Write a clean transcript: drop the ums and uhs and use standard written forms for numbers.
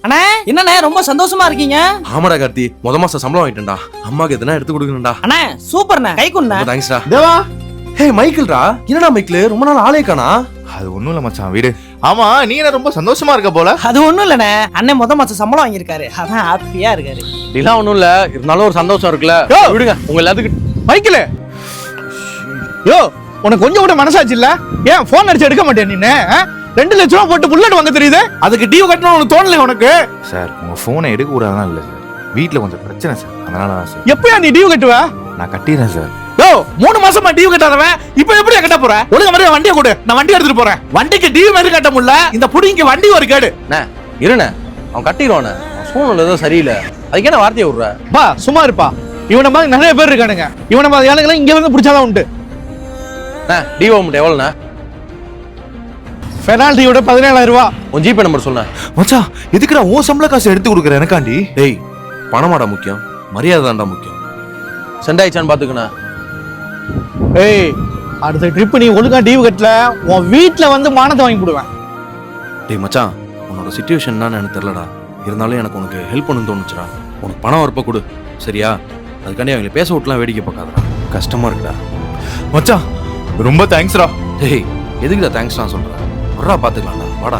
அண்ணா என்னண்ணே ரொம்ப சந்தோஷமா இருக்கீங்க? ஆமாடா கார்த்தி, முத மாசம் சம்பளம் வாங்கிட்டேன்டா. அம்மாக்கு எதனா எடுத்து கொடுக்கணும்டா. அண்ணா சூப்பர்ண்ணே, கை கொண்டா. தேங்க்ஸ்டா. தேவா, ஹே மைக்கிள்டா, என்னடா மைக்கிள் ரொம்ப நாள் ஆளே காணா? அது ஒண்ணும் இல்ல மச்சான், வீடு. ஆமா, நீ என்ன ரொம்ப சந்தோஷமா இருக்க போல? அது ஒண்ணும் இல்லண்ணே, அண்ணன் முத மாசம் சம்பளம் வாங்கியிருக்காரு, அதான் ஹாப்பியா இருக்காரு. இதெல்லாம் ஒண்ணும் இல்ல, இருந்தாலும் ஒரு சந்தோஷம் இருக்குல்ல. விடுங்க, உங்க எல்லாத்துக்கு. மைக்கிள், யோ உனக்கு கொஞ்சம் கூட மனசாச்சு இல்ல? ஏன் போன் அடிச்சு எடுக்க மாட்டேன் நீ? 2 லட்சம் ரூபாய் போட்டு புல்லட் வாங்க தெரியுது, அதுக்கு டியூ கட்டணும் உனக்கு தோணல உனக்கு? சார், உங்க போனை எடுக்க கூடாதான் இல்ல சார், வீட்டுல கொஞ்சம் பிரச்சனை சார், அதனால தான் சார். எப்பயா நீ டியூ கட்டுவ? நான் கட்டிடுறேன் சார். யோ 3 மாசமா டியூ கட்டாதவன் இப்ப எப்படி கட்ட போற? ஒழுங்க மாதிரி வண்டியை கொடு, நான் வண்டி எடுத்துட்டு போறேன். வண்டிக்கு டியூ மாதிரி கட்ட முடியல, இந்த புடிங்க வண்டி ஒரு கேடு. இருண்ணே, அவன் கட்டிடுவானே, சூழ்நிலை ஏதோ சரியில்லை, அதுக்கு என்ன வார்த்தையை விடுற? பா சும்மா இருப்பா, இவனை மாதிரி நிறைய பேர் இருக்கானுங்க, இவனை மாதிரி ஆளுங்கெல்லாம் இங்க வந்து பிடிச்சாதான் உண்டு. டிஓ மட்டும் எவ்வளோண்ணே? பெனால்ட்டியோட 17,000 ரூபாய். உன் ஜிபே நம்பர் சொன்ன. மச்சான், எதுக்குடா உன் சம்பள காசு எடுத்து கொடுக்குற எனக்காண்டி? டேய், பணமாடா முக்கியம், மரியாதை தான்டா முக்கியம். சென்ட் ஆயிடுச்சான்னு பாத்துக்கண்ணா. ஏய், அடுத்த ட்ரிப் நீ ஒழுங்கா டியூ கட்டல, உன் வீட்டுல வந்து மானத்தை வாங்கி போடுவேன். டேய் மச்சான், உன்னோட சிச்சுவேஷன் என்னன்னு எனக்கு தெரியலடா, இருந்தாலும் எனக்கு உனக்கு ஹெல்ப் பண்ணணும்னு தோணுச்சுடா. உனக்கு பணம் வரப்ப கொடு, சரியா? அதுக்காண்டி அவங்களை பேச விட்டுலாம் வேடிக்கை பார்க்காதடா, கஷ்டமா இருக்குடா. மச்சான், ரொம்ப தேங்க்ஸ்டா. டேய், எதுக்குடா தேங்க்ஸ் நான் சொல்றேன்? வர்றா பாத்துக்கலாம்டா, வாடா.